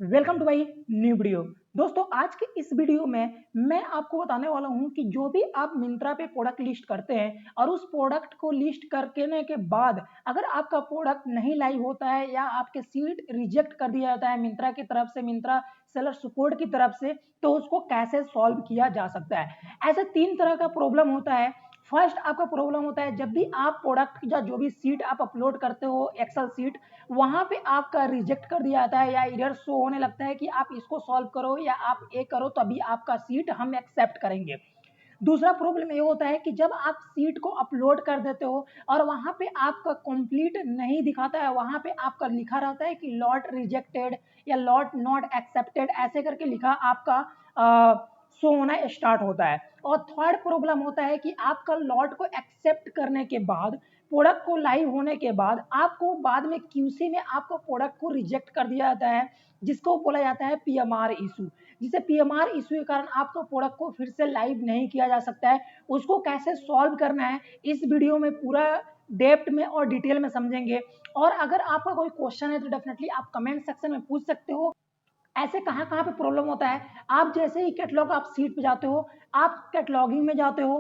Welcome to my new video. दोस्तों आज के इस वीडियो में मैं आपको बताने वाला हूं कि जो भी आप मिंत्रा पे प्रोडक्ट लिस्ट करते हैं और उस प्रोडक्ट को लिस्ट करने के बाद अगर आपका प्रोडक्ट नहीं लाइव होता है या आपके सीट रिजेक्ट कर दिया जाता है मिंत्रा की तरफ से, मिंत्रा सेलर सपोर्ट की तरफ से, तो उसको कैसे सॉल्व किया जा सकता है। ऐसे तीन तरह का प्रॉब्लम होता है। फर्स्ट आपका प्रॉब्लम होता है जब भी आप प्रोडक्ट या जो भी सीट आप अपलोड करते हो एक्सेल सीट, वहां पे आपका रिजेक्ट कर दिया जाता है या एरर शो होने लगता है कि आप इसको सॉल्व करो या आप ये करो तभी आपका सीट हम एक्सेप्ट करेंगे। दूसरा प्रॉब्लम ये होता है कि जब आप सीट को अपलोड कर देते हो और वहां पे आपका कंप्लीट नहीं दिखाता है, वहां पे आपका लिखा रहता है कि लॉट रिजेक्टेड या लॉट नॉट एक्सेप्टेड, ऐसे करके लिखा आपका शो होना स्टार्ट होता है। और थर्ड प्रॉब्लम होता है कि आपका लॉट को एक्सेप्ट करने के बाद, प्रोडक्ट को लाइव होने के बाद आपको बाद में क्यूसी में आपको प्रोडक्ट को रिजेक्ट कर दिया जाता है, जिसको बोला जाता है पीएमआर इशू। जिसे पीएमआर इशू के कारण आपको प्रोडक्ट को फिर से लाइव नहीं किया जा सकता है। उसको कैसे सॉल्व करना है इस वीडियो में पूरा डेप्थ में और डिटेल में समझेंगे। और अगर आपका कोई क्वेश्चन है तो डेफिनेटली आप कमेंट सेक्शन में पूछ सकते हो। ऐसे कहाँ कहाँ पे प्रॉब्लम होता है, आप जैसे ही कैटलॉग आप सीट पे जाते हो, आप कैटलॉगिंग में जाते हो,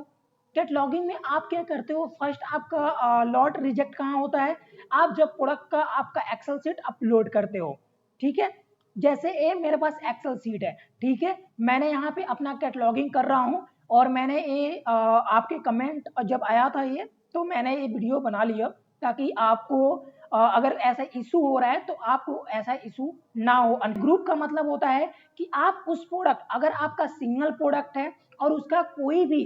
कैटलॉगिंग में आप क्या करते हो, फर्स्ट आपका लॉट रिजेक्ट कहाँ होता है, आप जब प्रोडक्ट का आपका एक्सेल सीट अपलोड करते हो। ठीक है, जैसे ये मेरे पास एक्सेल सीट है, ठीक है, मैंने यहाँ पे अपना कैटलॉगिंग कर रहा हूँ और मैंने ये आपके कमेंट जब आया था ये, तो मैंने ये वीडियो बना लिया ताकि आपको अगर ऐसा इशू हो रहा है तो आपको ऐसा इशू ना हो। ग्रुप का मतलब होता है कि आप उस प्रोडक्ट, अगर आपका सिंगल प्रोडक्ट है और उसका कोई भी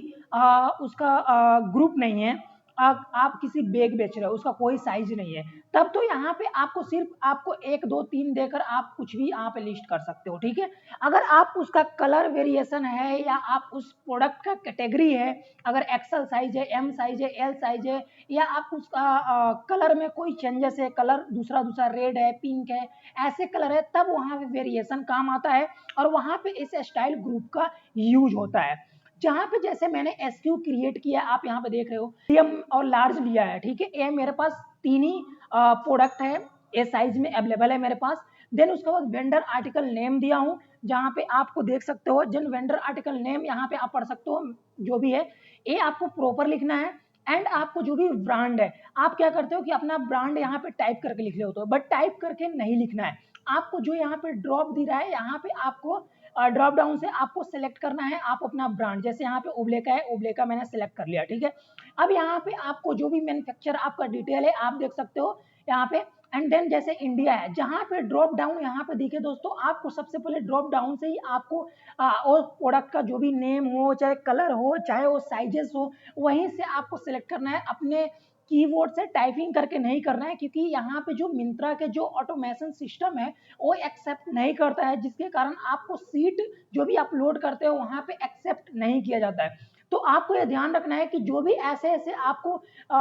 उसका ग्रुप नहीं है, आप किसी बैग बेच रहे हो, उसका कोई साइज नहीं है, तब तो यहाँ पे आपको सिर्फ आपको 1 2 3 देकर आप कुछ भी यहाँ पे लिस्ट कर सकते हो। ठीक है, अगर आप उसका कलर वेरिएशन है या आप उस प्रोडक्ट का कैटेगरी है, अगर एक्सेल साइज है, एम साइज है, एल साइज है, या आप उसका कलर में कोई चेंजेस है, कलर दूसरा दूसरा रेड है, पिंक है, ऐसे कलर है, तब वहाँ पे वेरिएशन काम आता है और वहाँ पे इस स्टाइल ग्रुप का यूज होता है। जहाँ पे जैसे मैंने एसक्यू क्रिएट किया, आप यहाँ पे देख रहे हो मीडियम और लार्ज लिया है। ठीक है, ये मेरे पास तीन ही प्रोडक्ट है, ये साइज में अवेलेबल है मेरे पास। देन उसके बाद वेंडर आर्टिकल नेम दिया हूँ, जहाँ पे आपको देख सकते हो जन वेंडर आर्टिकल नेम यहाँ पे आप पढ़ सकते हो, जो भी है ये आपको प्रॉपर लिखना है। एंड आपको जो भी ब्रांड है, आप क्या करते हो कि अपना ब्रांड यहाँ पे टाइप करके लिख लेते हो, बट टाइप करके नहीं लिखना है। आपको जो यहाँ पे ड्रॉप दे रहा है, यहाँ पे आपको ड्रॉप डाउन से आपको सेलेक्ट करना है आप अपना ब्रांड। जैसे यहाँ पे ओब्लेका है, ओब्लेका मैंने सेलेक्ट कर लिया। ठीक है, अब यहाँ पे आपको जो भी मैन्युफैक्चर आपका डिटेल है आप देख सकते हो यहाँ पे। एंड देन जैसे इंडिया है, जहाँ पे ड्रॉप डाउन यहाँ पे दिखे दोस्तों, आपको सबसे पहले ड्रॉप डाउन से ही आपको और प्रोडक्ट का जो भी नेम हो, चाहे कलर हो, चाहे वो साइजेस हो, वहीं से आपको सिलेक्ट करना है। अपने कीबोर्ड से टाइपिंग करके नहीं करना है, क्योंकि यहाँ पे जो मिंत्रा के जो ऑटोमेशन सिस्टम है वो एक्सेप्ट नहीं करता है, जिसके कारण आपको सीट जो भी अपलोड करते हो वहाँ पे एक्सेप्ट नहीं किया जाता है। तो आपको ये ध्यान रखना है कि जो भी ऐसे ऐसे आपको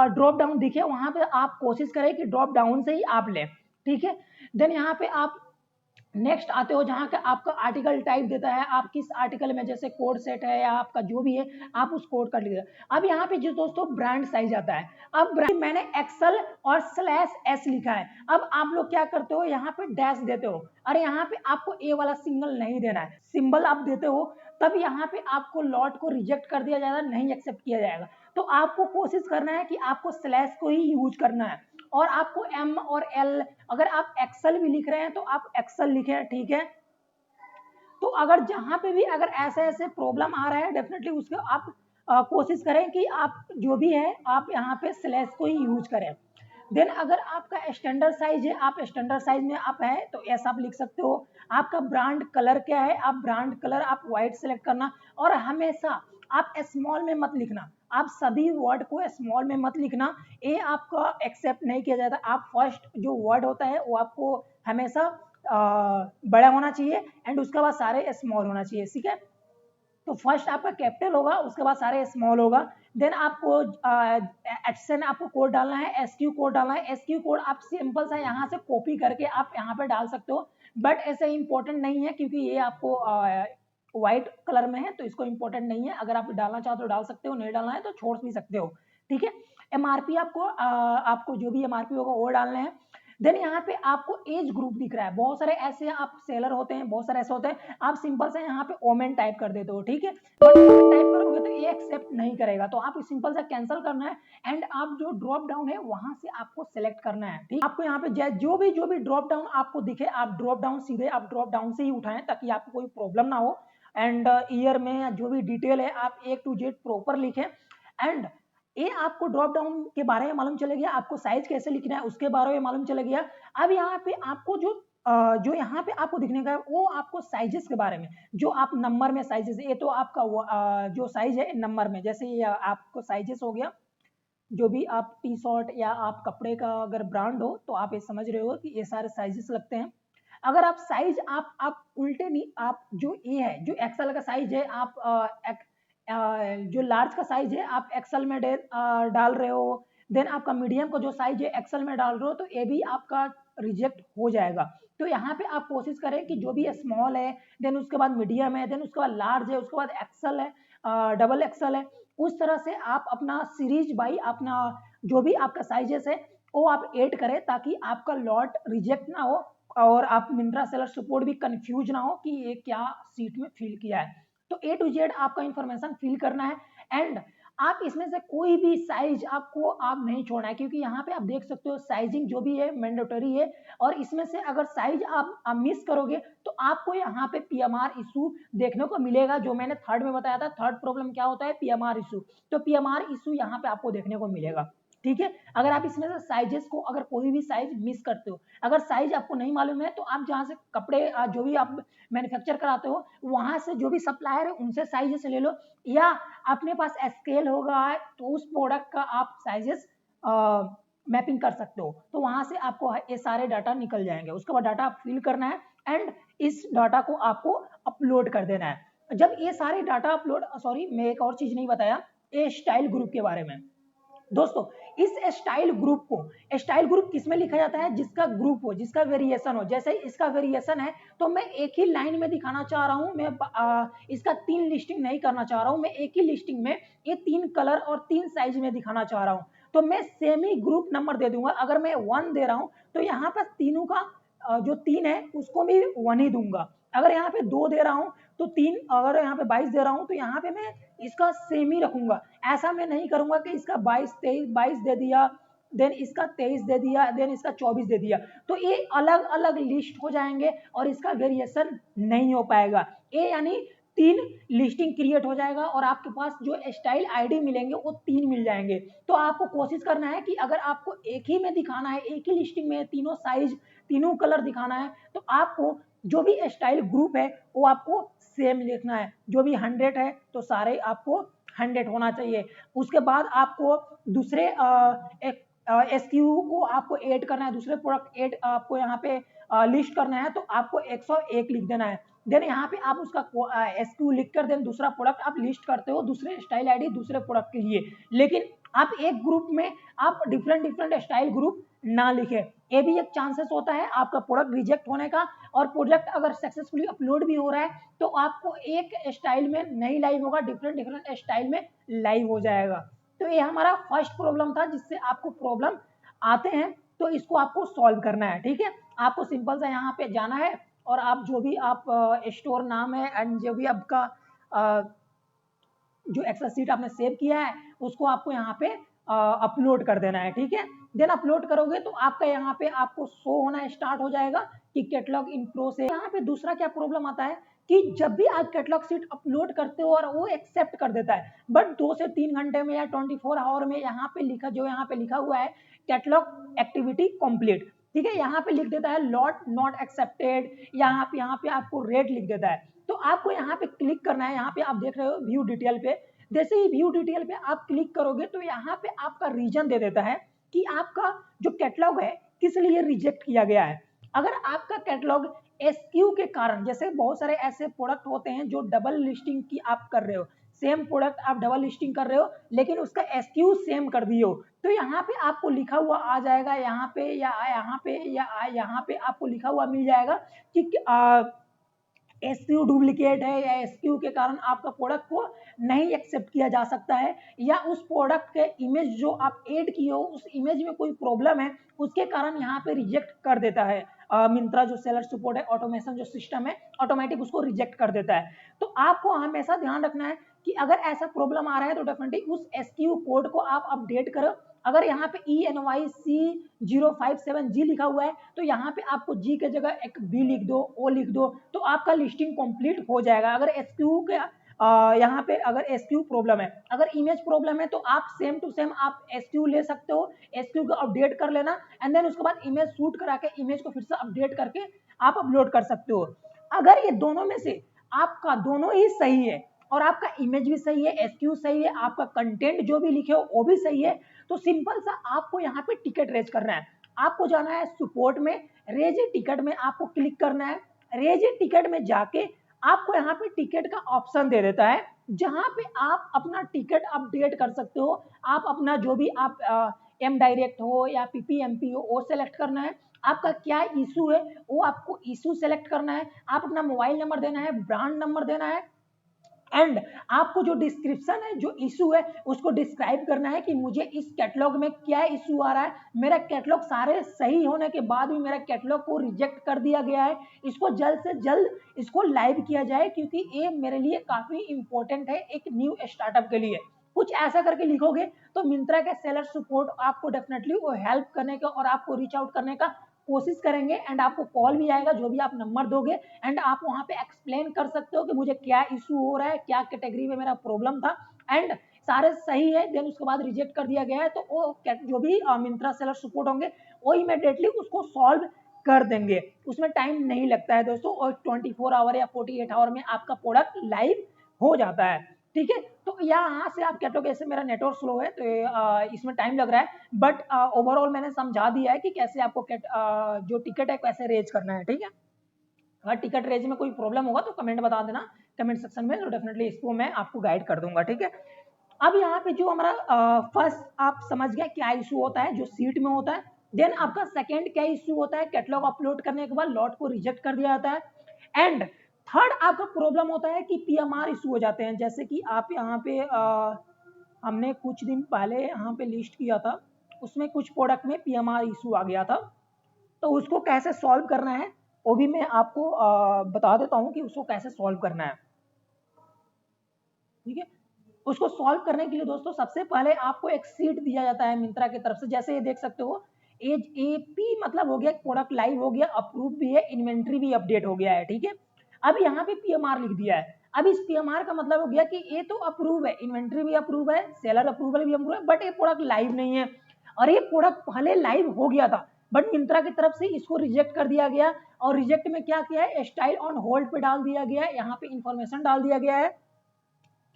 ड्रॉप डाउन दिखे, वहाँ पे आप कोशिश करें कि ड्रॉप डाउन से ही आप लें। ठीक है, देन यहाँ पे आप नेक्स्ट आते हो, जहाँ का आपका आर्टिकल टाइप देता है, आप किस आर्टिकल में, जैसे कोड सेट है या आपका जो भी है, आप उस कोड का लिख देते। अब यहाँ पे जो दोस्तों ब्रांड साइज आता है, अब ब्रांड मैंने एक्सेल और /s लिखा है। अब आप लोग क्या करते हो, यहाँ पे डैश देते हो, अरे यहाँ पे आपको ए वाला सिंगल नहीं देना है, सिंबल आप देते हो, तब यहाँ पे आपको लॉट को रिजेक्ट कर दिया जाएगा, नहीं एक्सेप्ट किया जाएगा। तो आपको कोशिश करना है कि आपको स्लैश को ही यूज करना है। और आपको एम और एल, अगर आप एक्सेल भी लिख रहे हैं तो आप एक्सेल लिखें। ठीक है, तो अगर जहां पे भी अगर ऐसे ऐसे प्रॉब्लम आ रहा है, डेफिनेटली उसको आप कोशिश करें कि आप जो भी है आप यहाँ पे स्लैश को ही यूज करें। देन अगर आपका स्टैंडर्ड साइज है, आप स्टैंडर्ड साइज में आप है तो ऐसा आप लिख सकते हो। आपका ब्रांड कलर क्या है, आप ब्रांड कलर आप व्हाइट सेलेक्ट करना। और हमेशा आप स्मॉल में मत लिखना, आप सभी वर्ड को स्मॉल में मत लिखना, ये आपका एक्सेप्ट नहीं किया जाता। आप फर्स्ट जो वर्ड होता है वो आपको हमेशा बड़ा होना चाहिए एंड उसके बाद सारे स्मॉल होना चाहिए। ठीक है, तो फर्स्ट आपका कैपिटल होगा, उसके बाद सारे स्मॉल होगा। देन आपको एचएसएन आपको कोड डालना है, एसक्यू कोड डालना है। एसक्यू कोड आप सिंपल सा यहाँ से कॉपी करके आप यहाँ पे डाल सकते हो, बट ऐसे इंपॉर्टेंट नहीं है क्योंकि ये आपको व्हाइट कलर में है तो इसको इंपॉर्टेंट नहीं है। अगर आप डालना चाहो तो डाल सकते हो, नहीं डालना है तो छोड़ भी सकते हो। ठीक है, एमआरपी आपको जो भी एमआरपी होगा वो डालना है। देन यहाँ पे आपको एज ग्रुप दिख रहा है, बहुत सारे ऐसे आप सेलर होते हैं, बहुत सारे ऐसे होते हैं, आप सिंपल से यहाँ पे ओमेन टाइप कर देते हो, ठीक है, बट ओमेन टाइप करोगे तो ये एक्सेप्ट नहीं करेगा, तो आप सिंपल सा कैंसिल करना है एंड आप जो ड्रॉप डाउन है वहां से आपको सेलेक्ट करना है, ठीक। आपको यहाँ पे जो भी ड्रॉप डाउन आपको दिखे, आप ड्रॉप डाउन सीधे आप ड्रॉप डाउन से ही उठाएं ताकि आपको कोई प्रॉब्लम ना हो। एंड ईयर में जो भी डिटेल है आप A to Z प्रॉपर लिखें। एंड ये आपको ड्रॉप डाउन के बारे में मालूम चले गया, आपको साइज कैसे लिखना है उसके बारे में मालूम चले गया। अब यहाँ पे आपको जो यहाँ पे आपको दिखने का है वो आपको साइजेस के बारे में, जो आप नंबर में साइजेस, ये तो आपका जो साइज है नंबर में, जैसे ये आपको साइजेस हो गया, जो भी आप टी शर्ट या आप कपड़े का अगर ब्रांड हो तो आप ये समझ रहे हो कि ये सारे साइजेस लगते हैं। अगर आप साइज आप उल्टे नहीं, आप जो ये है जो एक्सेल का साइज है आप जो लार्ज का साइज है आप एक्सेल में डाल रहे हो, देन आपका मीडियम का जो साइज है एक्सेल में डाल रहे हो, तो ये भी आपका रिजेक्ट हो जाएगा। तो यहाँ पे आप कोशिश करें कि जो भी स्मॉल है, देन उसके बाद मीडियम है, देन उसके बाद लार्ज है, उसके बाद एक्सेल है, डबल एक्सेल है, उस तरह से आप अपना सीरीज बाई अपना जो भी आपका साइजेस है वो आप ऐड करें ताकि आपका लॉट रिजेक्ट ना हो और आप मिंत्रा सेलर सपोर्ट भी कंफ्यूज ना हो कि ये क्या सीट में फिल किया है। तो A to Z आपका इंफॉर्मेशन फिल करना है एंड आप इसमें से कोई भी साइज आपको आप नहीं छोड़ना है, क्योंकि यहाँ पे आप देख सकते हो साइजिंग जो भी है मैंडेटरी है, और इसमें से अगर साइज आप मिस करोगे तो आपको यहाँ पे PMR इशू देखने को मिलेगा, जो मैंने थर्ड में बताया था। थर्ड प्रॉब्लम क्या होता है, PMR इशू, तो PMR इशू यहाँ पे आपको देखने को मिलेगा, ठीक है। अगर आप इसमें से साइजेस को अगर कोई भी साइज मिस करते हो, अगर साइज आपको नहीं मालूम है तो आप जहाँ से कपड़े जो भी आप मैन्युफैक्चर कराते हो वहां से जो भी सप्लायर है उनसे साइजेस ले लो, या अपने पास स्केल होगा तो उस प्रोडक्ट का आप साइजेस मैपिंग कर सकते हो, तो वहां से आपको ये सारे डाटा निकल जाएंगे। उसके बाद डाटा आप फिल करना है एंड इस डाटा को आपको अपलोड कर देना है। जब ये सारे डाटा अपलोड, सॉरी मैं एक और चीज नहीं बताया, ये स्टाइल ग्रुप के बारे में दोस्तों। इस स्टाइल ग्रुप को, स्टाइल ग्रुप किसमें लिखा जाता है, जिसका ग्रुप हो, जिसका वेरिएशन हो। जैसे इसका वेरिएशन है तो मैं एक ही लाइन में दिखाना चाह रहा हूं, मैं इसका 3 लिस्टिंग नहीं करना चाह रहा हूं, मैं एक ही लिस्टिंग में ये 3 कलर और 3 साइज में दिखाना चाह रहा हूं, तो मैं सेम ही ग्रुप नंबर दे दूंगा। अगर मैं 1 दे रहा हूं तो यहाँ पर तीनों का जो 3 है उसको भी 1 ही दूंगा। अगर यहाँ पे 2 दे रहा हूं तो 3, अगर यहाँ पे 22 दे रहा हूं तो यहाँ पे मैं इसका सेम ही रखूंगा। ऐसा मैं नहीं करूंगा कि इसका 22 दे दिया, देन इसका 23 दे दिया, देन इसका 24 दे दिया, तो ये अलग अलग लिस्ट हो जाएंगे और इसका वेरिएशन नहीं हो पाएगा। ये यानी 3 लिस्टिंग क्रिएट हो जाएगा और आपके पास जो स्टाइल आईडी मिलेंगे वो 3 मिल जाएंगे। तो आपको कोशिश करना है कि अगर आपको एक ही में दिखाना है, एक ही लिस्टिंग में तीनों साइज तीनों कलर दिखाना है, तो आपको जो भी स्टाइल ग्रुप है वो आपको सेम लिखना है। जो भी 100 है तो सारे आपको 100 होना चाहिए। उसके बाद आपको दूसरे SKU को आपको ऐड करना है, दूसरे प्रोडक्ट ऐड आपको यहाँ पे लिस्ट करना है, तो आपको 101 लिख देना है। देन यहाँ पे आप उसका SKU लिख कर देन दूसरा प्रोडक्ट आप लिस्ट करते हो, दूसरे स्टाइल आईडी दूसरे प्रोडक्ट के लिए, लेकिन आप एक ग्रुप में आप डिफरेंट स्टाइल ग्रुप ना लिखे। ये भी एक चांसेस होता है आपका प्रोडक्ट रिजेक्ट होने का, और प्रोडक्ट अगर सक्सेसफुली अपलोड भी हो रहा है तो आपको एक स्टाइल में नहीं लाइव होगा, डिफरेंट स्टाइल में लाइव हो जाएगा। तो ये हमारा फर्स्ट प्रॉब्लम था जिससे आपको प्रॉब्लम आते हैं, तो इसको आपको सॉल्व करना है, ठीक है। आपको सिंपल सा यहाँ पे जाना है और आप जो भी आप स्टोर नाम है एंड जो भी आपका जो एक्सेल सीट आपने सेव किया है उसको आपको यहाँ पे अपलोड कर देना है, ठीक है। देन अपलोड करोगे तो आपका यहाँ पे आपको शो होना स्टार्ट हो जाएगा कि कैटलॉग इन प्रो से। यहाँ पे दूसरा क्या प्रॉब्लम आता है कि जब भी आप कैटलॉग सीट अपलोड करते हो और वो एक्सेप्ट कर देता है, बट 2 से 3 घंटे में या 24 आवर में यहाँ पे लिखा हुआ है कैटलॉग एक्टिविटी कंप्लीट, ठीक है, यहाँ पे लिख देता है लॉट नॉट एक्सेप्टेड, यहाँ पे आपको रेट लिख देता है। तो आपको यहाँ पे क्लिक करना है, यहाँ पे आप देख रहे हो व्यू डिटेल पे, जैसे ही व्यू डिटेल पे आप क्लिक करोगे तो यहाँ पे आपका रीजन दे देता है कि आपका जो कैटलॉग है किस लिए रिजेक्ट किया गया है। अगर आपका कैटलॉग SKU के कारण, जैसे बहुत सारे ऐसे प्रोडक्ट होते हैं जो डबल लिस्टिंग की आप कर रहे हो, सेम प्रोडक्ट आप डबल लिस्टिंग कर रहे हो लेकिन उसका SKU सेम कर दिए हो, तो यहाँ पे आपको लिखा हुआ आ जाएगा, यहाँ पे या यहाँ पे आपको लिखा हुआ मिल जाएगा कि एसक्यू डुप्लीकेट है या एसक्यू के कारण आपका प्रोडक्ट को नहीं एक्सेप्ट किया जा सकता है, या उस प्रोडक्ट के इमेज जो आप ऐड किए हो उस इमेज में कोई प्रॉब्लम है उसके कारण यहाँ पे रिजेक्ट कर देता है मिंत्रा जो सेलर सपोर्ट है, ऑटोमेशन जो सिस्टम है ऑटोमेटिक उसको रिजेक्ट कर देता है। तो आपको हमेशा ध्यान रखना है कि अगर ऐसा प्रॉब्लम आ रहा है तो डेफिनेटली उस एसक्यू कोड को आप अपडेट करो। अगर यहाँ पे ENYC057G लिखा हुआ है तो यहाँ पे आपको जी के जगह एक बी लिख दो, ओ लिख दो, तो आपका लिस्टिंग कंप्लीट हो जाएगा। अगर एसक्यू के यहाँ पे अगर एसक्यू प्रॉब्लम है, अगर इमेज प्रॉब्लम है तो आप सेम टू सेम आप एसक्यू ले सकते हो, एसक्यू को अपडेट कर लेना एंड देन उसके बाद इमेज शूट करा के इमेज को फिर से अपडेट करके आप अपलोड कर सकते हो। अगर ये दोनों में से आपका दोनों ही सही है और आपका इमेज भी सही है, एसक्यू सही है, आपका कंटेंट जो भी लिखे हो वो भी सही है, तो सिंपल सा आपको यहाँ पे टिकट रेज करना है। आपको जाना है सपोर्ट में, रेज ए टिकट में आपको क्लिक करना है। रेज ए टिकट में जाके आपको यहाँ पे टिकट का ऑप्शन दे देता है जहां पे आप अपना टिकट अपडेट कर सकते हो। आप अपना जो भी आप एम डायरेक्ट हो या पीपीएमपी हो वो सेलेक्ट करना है। आपका क्या इशू है वो आपको इशू सेलेक्ट करना है। आप अपना मोबाइल नंबर देना है, ब्रांड नंबर देना है एंड आपको जो डिस्क्रिप्शन है, जो इशू है उसको डिस्क्राइब करना है कि मुझे इस कैटलॉग में क्या इशू आ रहा है। मेरा कैटलॉग सारे सही होने के बाद भी मेरा कैटलॉग को रिजेक्ट कर दिया गया है, इसको जल्द से जल्द इसको लाइव किया जाए क्योंकि ये मेरे लिए काफी इंपॉर्टेंट है एक न्यू स्टार्टअप के लिए। कुछ ऐसा करके लिखोगे तो मिंत्रा के सेलर सपोर्ट आपको डेफिनेटली वो हेल्प करने का और आपको रीच आउट करने का कोशिश करेंगे एंड आपको कॉल भी आएगा जो भी आप नंबर दोगे एंड आप वहां पे एक्सप्लेन कर सकते हो कि मुझे क्या इशू हो रहा है, क्या कैटेगरी में मेरा प्रॉब्लम था एंड सारे सही है, देन उसके बाद रिजेक्ट कर दिया गया है तो वो जो भी मिंत्रा सेलर सपोर्ट होंगे वो इमीडिएटली उसको सॉल्व कर देंगे। उसमें टाइम नहीं लगता है दोस्तों और 24 आवर या 48 आवर में आपका प्रोडक्ट लाइव हो जाता है। ठीक है, तो यहाँ से आप कहते हो ऐसे मेरा नेटवर्क स्लो है तो इसमें टाइम लग रहा है, बट ओवरऑल मैंने समझा दिया है कि कैसे आपको जो टिकट है कैसे रेज करना है। ठीक है, अगर टिकट रेज में कोई प्रॉब्लम होगा तो कमेंट बता देना कमेंट सेक्शन में, तो डेफिनेटली इसको मैं आपको गाइड कर दूंगा। ठीक है, अब यहाँ पे जो हमारा फर्स्ट आप समझ गए क्या इशू होता है जो सीट में होता है, देन आपका सेकंड क्या इशू होता है, कैटलॉग अपलोड करने के बाद लॉट को रिजेक्ट कर दिया जाता है एंड थर्ड आपका प्रॉब्लम होता है कि पीएमआर इशू हो जाते हैं। जैसे कि आप यहाँ पे हमने कुछ दिन पहले यहाँ पे लिस्ट किया था, उसमें कुछ प्रोडक्ट में पीएमआर इशू आ गया था, तो उसको कैसे सॉल्व करना है वो भी मैं आपको बता देता हूँ कि उसको कैसे सॉल्व करना है। ठीक है, उसको सॉल्व करने के लिए दोस्तों सबसे पहले आपको एक सीट दिया जाता है मिंत्रा की तरफ से, जैसे ये देख सकते हो एज एपी मतलब हो गया प्रोडक्ट लाइव हो गया, अप्रूव भी है, इन्वेंट्री भी अपडेट हो गया है। ठीक है, अब यहाँ पे पीएमआर लिख दिया है। अब इस पीएमआर का मतलब हो गया कि ये तो अप्रूव है, इन्वेंट्री भी अप्रूव है, सेलर अप्रूवल भी अप्रूव है, बट ये प्रोडक्ट लाइव नहीं है और ये प्रोडक्ट पहले लाइव हो गया था बट मिंत्रा की तरफ से इसको रिजेक्ट कर दिया गया और रिजेक्ट में क्या किया है, स्टाइल ऑन होल्ड पे डाल दिया गया है, यहाँ पे इंफॉर्मेशन डाल दिया गया है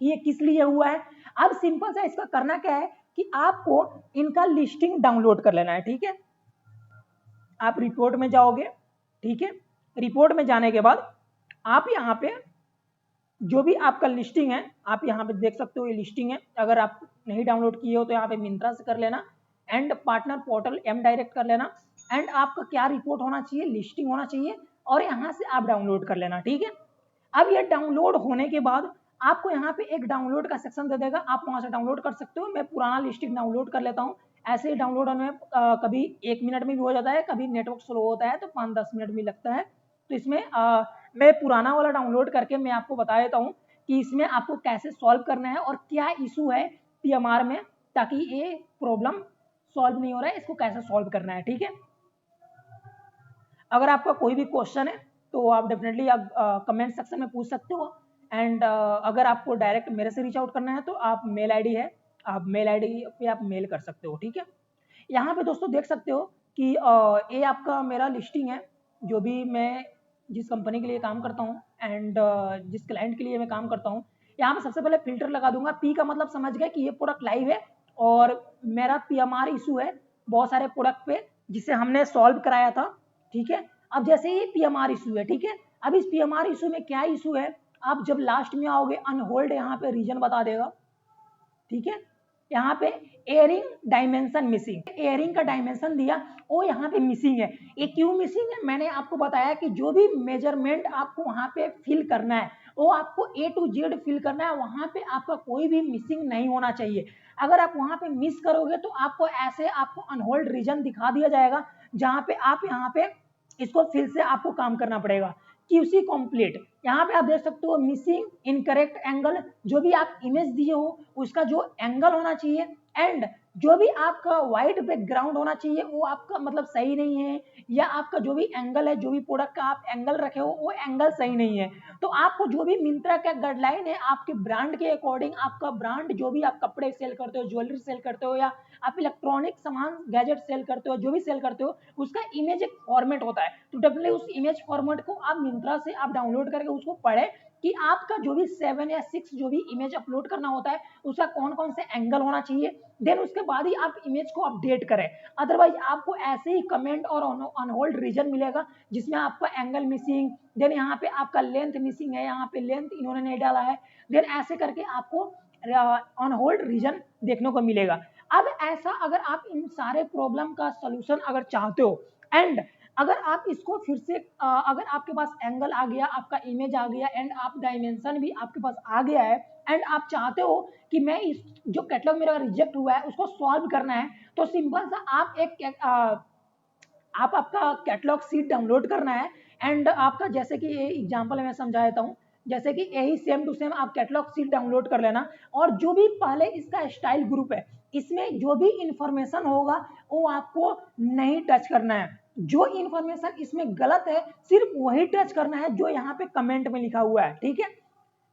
कि ये किस लिए हुआ है। अब सिंपल सा इसका करना क्या है कि आपको इनका लिस्टिंग डाउनलोड कर लेना है। ठीक है, आप रिपोर्ट में जाओगे। ठीक है, रिपोर्ट में जाने के बाद आप यहाँ पे जो भी आपका लिस्टिंग है आप यहाँ पे देख सकते हो, ये लिस्टिंग है। अगर आप नहीं डाउनलोड किए हो तो यहाँ पे मिंत्रा से कर लेना and partner portal M direct कर लेना एंड आपका क्या रिपोर्ट होना चाहिए, लिस्टिंग होना चाहिए और यहाँ से आप डाउनलोड कर लेना। ठीक है, अब ये डाउनलोड होने के बाद आपको यहाँ पे एक डाउनलोड का सेक्शन दे देगा, आप वहां से डाउनलोड कर सकते हो। मैं पुराना लिस्टिंग डाउनलोड कर लेता हूँ। ऐसे ही डाउनलोड होने में कभी 1 मिनट में भी हो जाता है, कभी नेटवर्क स्लो होता है तो 5-10 मिनट भी लगता है। तो इसमें मैं पुराना वाला डाउनलोड करके मैं आपको बता देता हूँ कि इसमें आपको कैसे सॉल्व करना है और क्या इशू है पीएमआर में, ताकि ये प्रॉब्लम सॉल्व नहीं हो रहा है, इसको कैसे सॉल्व करना है। ठीक है, अगर आपका कोई भी क्वेश्चन है तो आप डेफिनेटली आप कमेंट सेक्शन में पूछ सकते हो एंड अगर आपको डायरेक्ट मेरे से रीच आउट करना है तो आप मेल आईडी है, आप मेल आईडी पे आप मेल कर सकते हो। ठीक है, यहाँ पे दोस्तों देख सकते हो कि ये आपका मेरा लिस्टिंग है, जो भी मैं जिस कंपनी के लिए काम करता हूँ एंड जिस क्लाइंट के लिए मैं काम करता हूँ। यहाँ पे सबसे पहले फिल्टर लगा दूंगा, पी का मतलब समझ गए कि ये प्रोडक्ट लाइव है और मेरा पीएमआर इशू है बहुत सारे प्रोडक्ट पे जिसे हमने सॉल्व कराया था। ठीक है, अब जैसे ये पीएमआर इशू है, ठीक है, अब इस पीएमआर इशू में क्या इशू है, आप जब लास्ट में आओगे अनहोल्ड यहाँ पे रीजन बता देगा। ठीक है, यहाँ पे एयरिंग डायमेंशन मिसिंग, एयरिंग का डायमेंशन दिया वो यहाँ पे मिसिंग है। ये क्यों मिसिंग है? मैंने आपको बताया कि जो भी मेजरमेंट आपको वहाँ पे फिल करना है वो आपको A to Z फिल करना है, वहाँ पे आपका कोई भी मिसिंग नहीं होना चाहिए। अगर आप वहाँ पे मिस करोगे तो आपको ऐसे आपको अनहोल्ड रीजन दिखा दिया जाएगा, जहाँ पे आप यहाँ पे इसको फिर से आपको काम करना पड़ेगा। QC कंप्लीट, यहाँ पे आप देख सकते हो मिसिंग इनकरेक्ट एंगल, जो भी आप इमेज दिए हो उसका जो एंगल होना चाहिए एंड जो भी आपका व्हाइट बैकग्राउंड होना चाहिए वो आपका मतलब सही नहीं है, या आपका जो भी एंगल है, जो भी प्रोडक्ट का आप एंगल रखे हो वो एंगल सही नहीं है। तो आपको जो भी मिंत्रा का गाइडलाइन है आपके ब्रांड के अकॉर्डिंग, आपका ब्रांड जो भी आप कपड़े सेल करते हो, ज्वेलरी सेल करते हो, या आप इलेक्ट्रॉनिक सामान गैजेट सेल करते हो, जो भी सेल करते हो उसका इमेज एक फॉर्मेट होता है। तो डेफिनेटली उस इमेज फॉर्मेट को आप मिंत्रा से आप डाउनलोड करके उसको पढ़े कि आपका जो भी 7 या 6 जो भी इमेज अपलोड करना होता है उसका कौन कौन से एंगल होना चाहिए, देन उसके बाद ही आप इमेज को अपडेट करें। अदरवाइज आपको ऐसे ही कमेंट और अनहोल्ड रीजन मिलेगा जिसमें आपका एंगल मिसिंग, देन यहाँ पे आपका लेंथ मिसिंग है, यहाँ पे लेंथ इन्होंने नहीं डाला है, देन ऐसे करके आपको अनहोल्ड रीजन देखने को मिलेगा। अब ऐसा अगर आप इन सारे प्रॉब्लम का सोल्यूशन अगर चाहते हो एंड अगर आप इसको फिर से अगर आपके पास एंगल आ गया, आपका इमेज आ गया एंड आप डायमेंशन भी आपके पास आ गया है एंड आप चाहते हो कि मैं इस जो कैटलॉग मेरा रिजेक्ट हुआ है उसको सॉल्व करना है, तो सिंपल सा आप आपका कैटलॉग सीट डाउनलोड करना है एंड आपका जैसे कि ये एग्जांपल मैं समझा देता हूँ, जैसे कि यही सेम टू सेम आप कैटलॉग सीट डाउनलोड कर लेना और जो भी पहले इसका स्टाइल ग्रुप है इसमें जो भी इंफॉर्मेशन होगा वो आपको नहीं टच करना है। जो इंफॉर्मेशन इसमें गलत है सिर्फ वही टच करना है जो यहाँ पे कमेंट में लिखा हुआ है, ठीक है।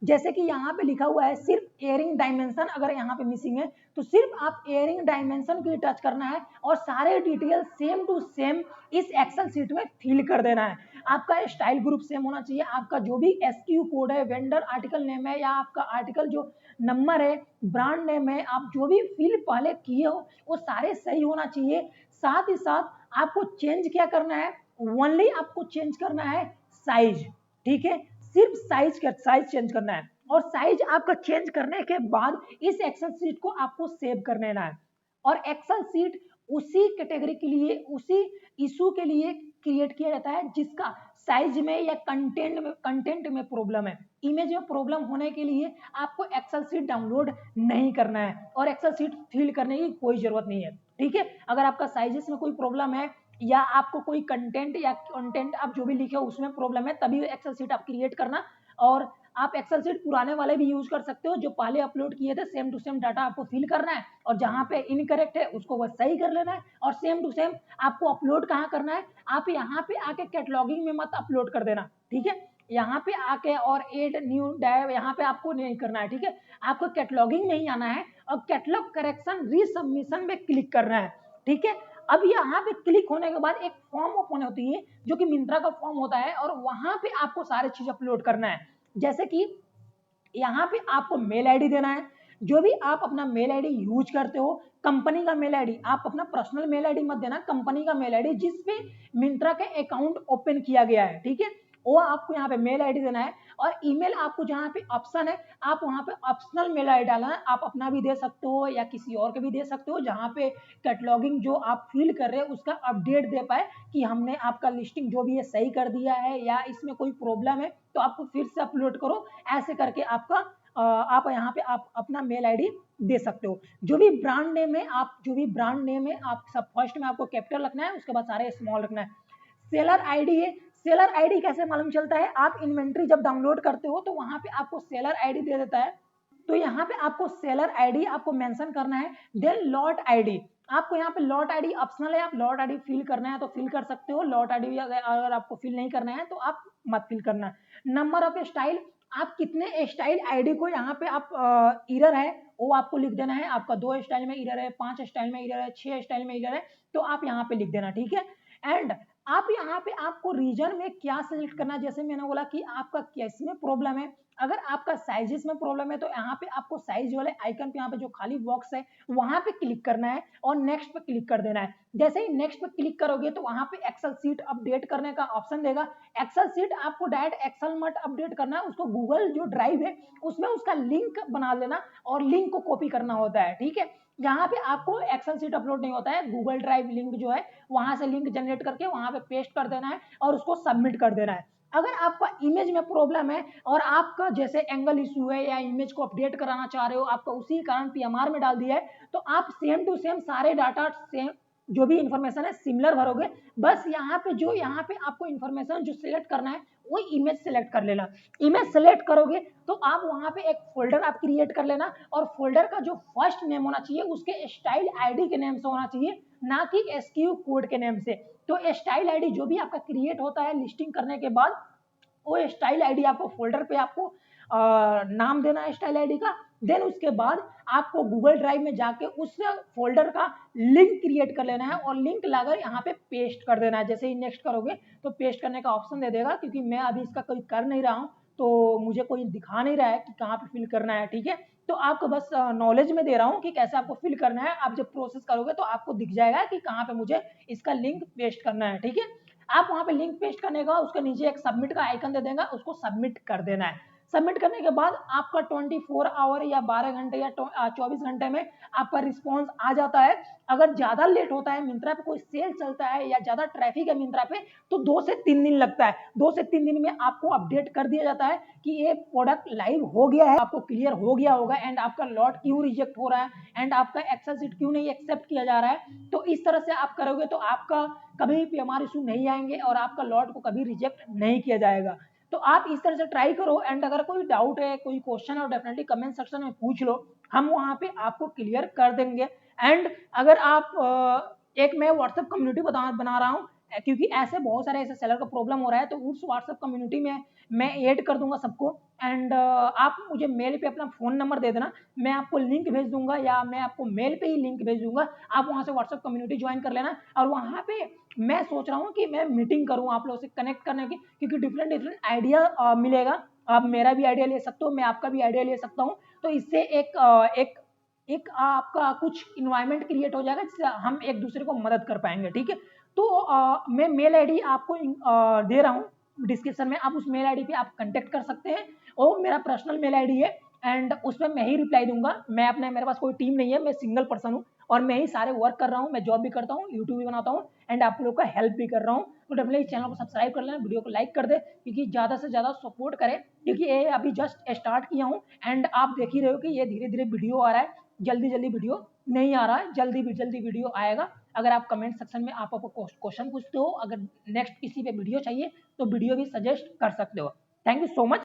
जैसे कि यहाँ पे लिखा हुआ है सिर्फ एयरिंग डायमेंशन, अगर यहाँ पे मिसिंग है तो सिर्फ आप एयरिंग डायमेंशन की टच करना है और सारे डिटेल सेम टू सेम इस एक्सेल शीट में फिल कर देना है। आपका स्टाइल ग्रुप सेम होना चाहिए, आपका जो भी SKU कोड है, वेंडर आर्टिकल नेम है, या आपका आर्टिकल जो नंबर है, ब्रांड नेम है, आप जो भी फिल पहले किए हो वो सारे सही होना चाहिए। साथ ही साथ आपको चेंज क्या करना है, ओनली आपको चेंज करना है साइज, ठीक है, सिर्फ साइज चेंज करना है और साइज आपका चेंज करने के बाद इस एक्सेल शीट को आपको सेव कर लेना है। और एक्सेल शीट उसी कैटेगरी के लिए, उसी इशू के लिए क्रिएट किया जाता है जिसका साइज में या कंटेंट में प्रॉब्लम है। इमेज में प्रॉब्लम होने के लिए आपको एक्सेल शीट डाउनलोड नहीं करना है और एक्सेल शीट फिल करने की कोई जरूरत नहीं है, ठीक है। अगर आपका साइजेस में कोई प्रॉब्लम है या आपको कोई कंटेंट आप जो भी लिखे हो उसमें प्रॉब्लम है, तभी एक्सेल शीट आप क्रिएट करना। और आप एक्सेल शीट पुराने वाले भी यूज कर सकते हो, जो पहले अपलोड किए थे सेम टू सेम डाटा आपको फिल करना है और जहां पे इनकरेक्ट है उसको बस सही कर लेना है और सेम टू सेम आपको अपलोड कहाँ करना है, आप यहाँ पे आके कैटलॉगिंग में मत अपलोड कर देना, ठीक है। यहाँ पे आके और एड न्यू डाइव यहाँ पे आपको नहीं करना है, ठीक है। आपको कैटलॉगिंग में ही आना है और कैटलॉग करेक्शन रीसबमिशन में क्लिक करना है, ठीक है। अब यहाँ पे क्लिक होने के बाद एक फॉर्म ओपन होती है जो कि मिंत्रा का फॉर्म होता है और वहां पे आपको सारे चीज अपलोड करना है। जैसे कि यहाँ पे आपको मेल आईडी देना है, जो भी आप अपना मेल आईडी यूज करते हो, कंपनी का मेल आईडी, आप अपना पर्सनल मेल आईडी मत देना, कंपनी का मेल आईडी जिसपे मिंत्रा का अकाउंट ओपन किया गया है, ठीक है, वो आपको यहाँ पे मेल आईडी देना है। और ईमेल आपको जहाँ पे ऑप्शन है आप वहाँ पे ऑप्शनल मेल आईडी डालना है, आप अपना भी दे सकते हो या किसी और के भी दे सकते हो, जहाँ पे कैटलॉगिंग जो आप फिल कर रहे हैं उसका अपडेट दे पाए कि हमने आपका लिस्टिंग जो भी है सही कर दिया है या इसमें कोई प्रॉब्लम है तो आपको फिर से अपलोड करो, ऐसे करके आपका आप यहाँ पे आप अपना मेल आईडी दे सकते हो। जो भी ब्रांड नेम है आप सब फर्स्ट में आपको कैपिटल रखना है, उसके बाद सारे स्मॉल रखना है। सेलर आईडी है, सेलर आईडी कैसे मालूम चलता है, आप इन्वेंट्री जब डाउनलोड करते हो तो वहां पे आपको सेलर आईडी दे देता है, तो यहाँ पे आपको सेलर आईडी आपको मेंशन करना है। देन लॉट आईडी, आपको यहाँ पे लॉट आईडी ऑप्शनल है, आप लॉट आईडी फिल करना है तो फिल कर सकते हो, लॉट आईडी अगर आपको फिल नहीं करना है तो आप मत फिल करना। नंबर ऑफ स्टाइल, आप कितने स्टाइल आईडी को यहाँ पे आप इरर है वो आपको लिख देना है, आपका 2 स्टाइल में इरर है, 5 स्टाइल में इरर है, 6 स्टाइल में इरर है, तो आप यहाँ पे लिख देना, ठीक है। एंड आप यहाँ पे आपको रीजन में क्या सिलेक्ट करना है, जैसे मैंने बोला कि आपका किस में प्रॉब्लम है, अगर आपका साइजेस में प्रॉब्लम है तो यहाँ पे आपको साइज वाले आइकन पे यहाँ पे जो खाली बॉक्स है वहां पे क्लिक करना है और नेक्स्ट पे क्लिक कर देना है। जैसे ही नेक्स्ट पे क्लिक करोगे तो वहां पे एक्सेल सीट अपडेट करने का ऑप्शन देगा। एक्सेल सीट आपको डायरेक्ट एक्सेल मत अपडेट करना है, उसको गूगल जो ड्राइव है उसमें उसका लिंक बना लेना और लिंक को कॉपी करना होता है, ठीक है। यहाँ पे आपको एक्सेल सीट अपलोड नहीं होता है, गूगल ड्राइव लिंक जो है वहां से लिंक जनरेट करके वहां पे पेस्ट कर देना है और उसको सबमिट कर देना है। अगर आपका इमेज में प्रॉब्लम है और आपका जैसे एंगल इशू है या इमेज को अपडेट कराना चाह रहे हो, आपका उसी कारण पीएमआर में डाल दिया है, तो आप सेम टू सेम सारे डाटा सेम जो भी इंफॉर्मेशन है सिमिलर भरोगे। बस यहाँ पे आपको इंफॉर्मेशन जो सिलेक्ट करना है वो इमेज सिलेक्ट कर लेना। इमेज सिलेक्ट करोगे तो आप वहां पे एक फोल्डर आप क्रिएट कर लेना और फोल्डर का जो फर्स्ट नेम होना चाहिए उसके स्टाइल आईडी के नेम से होना चाहिए, ना कि एसक्यू कोड के नेम से। तो स्टाइल आईडी जो भी आपका क्रिएट होता है लिस्टिंग करने के बाद, वो स्टाइल आईडी आपको फोल्डर पे आपको नाम देना है स्टाइल आईडी का। देन उसके बाद आपको गूगल ड्राइव में जाके उस फोल्डर का लिंक क्रिएट कर लेना है और लिंक लाकर यहाँ पे पेस्ट कर देना है। जैसे ही नेक्स्ट करोगे तो पेस्ट करने का ऑप्शन दे देगा, क्योंकि मैं अभी इसका कोई कर नहीं रहा हूँ तो मुझे कोई दिखा नहीं रहा है कि कहाँ पे फिल करना है। ठीक है, तो आपको बस नॉलेज में दे रहा हूँ कि कैसे आपको फिल करना है। आप जब प्रोसेस करोगे तो आपको दिख जाएगा कि कहाँ पे मुझे इसका लिंक पेस्ट करना है। ठीक है, आप वहां पे लिंक पेस्ट करने का उसके नीचे एक सबमिट का आइकन दे देगा, उसको सबमिट कर देना है। सबमिट करने के बाद आपका 24 आवर या 12 घंटे या 24 घंटे में आपका रिस्पॉन्स आ जाता है। अगर ज्यादा लेट होता है, मिंत्रा पे कोई सेल चलता है या ज्यादा ट्रैफिक है मिंत्रा पे, तो 2 से 3 दिन लगता है। 2 से 3 दिन में आपको अपडेट कर दिया जाता है कि ये प्रोडक्ट लाइव हो गया है, आपको क्लियर हो गया होगा एंड आपका लॉट क्यों रिजेक्ट हो रहा है एंड आपका एक्सेल सीट क्यों नहीं एक्सेप्ट किया जा रहा है। तो इस तरह से आप करोगे तो आपका कभी भी पीएमआर इशू नहीं आएंगे और आपका लॉट को कभी रिजेक्ट नहीं किया जाएगा। तो आप इस तरह से ट्राई करो एंड अगर कोई डाउट है, कोई क्वेश्चन है, डेफिनेटली कमेंट सेक्शन में पूछ लो, हम वहां पे आपको क्लियर कर देंगे। एंड अगर आप एक मैं व्हाट्सएप कम्युनिटी बना रहा हूँ, क्योंकि ऐसे बहुत सारे ऐसे सेलर का प्रॉब्लम हो रहा है, तो उस व्हाट्सएप कम्युनिटी में मैं ऐड कर दूंगा सबको। एंड आप मुझे मेल पे अपना फोन नंबर दे देना, मैं आपको लिंक भेज दूंगा या मैं आपको मेल पे ही लिंक भेज दूंगा, आप वहां से व्हाट्सएप कम्युनिटी ज्वाइन कर लेना। और वहां पे मैं सोच रहा हूँ कि मैं मीटिंग करूँ आप लोगों से कनेक्ट करने की, क्योंकि डिफरेंट आइडिया मिलेगा। आप मेरा भी आइडिया ले सकते हो, मैं आपका भी आइडिया ले सकता हूँ। तो इससे एक आपका कुछ इन्वायरमेंट क्रिएट हो जाएगा जिससे हम एक दूसरे को मदद कर पाएंगे। ठीक है, तो मैं मेल आईडी आपको दे रहा हूँ डिस्क्रिप्शन में, आप उस मेल आईडी पे आप कांटेक्ट कर सकते हैं। और मेरा पर्सनल मेल आईडी है एंड उसमें मैं ही रिप्लाई दूंगा। मेरे पास कोई टीम नहीं है, मैं सिंगल पर्सन हूँ और मैं ही सारे वर्क कर रहा हूँ। मैं जॉब भी करता हूँ, यूट्यूब भी बनाता हूँ एंड आप लोगों का हेल्प भी कर रहा हूँ। तो डेफिनेटली चैनल को सब्सक्राइब कर लेना, वीडियो को लाइक कर दे, क्योंकि ज़्यादा से ज़्यादा सपोर्ट करें, क्योंकि ये अभी जस्ट स्टार्ट किया हूँ एंड आप देख ही रहे हो कि ये धीरे धीरे वीडियो आ रहा है, जल्दी जल्दी वीडियो नहीं आ रहा है, जल्दी वीडियो आएगा। अगर आप कमेंट सेक्शन में आप क्वेश्चन पूछते हो, अगर नेक्स्ट किसी पे वीडियो चाहिए तो वीडियो भी सजेस्ट कर सकते हो। Thank you so much.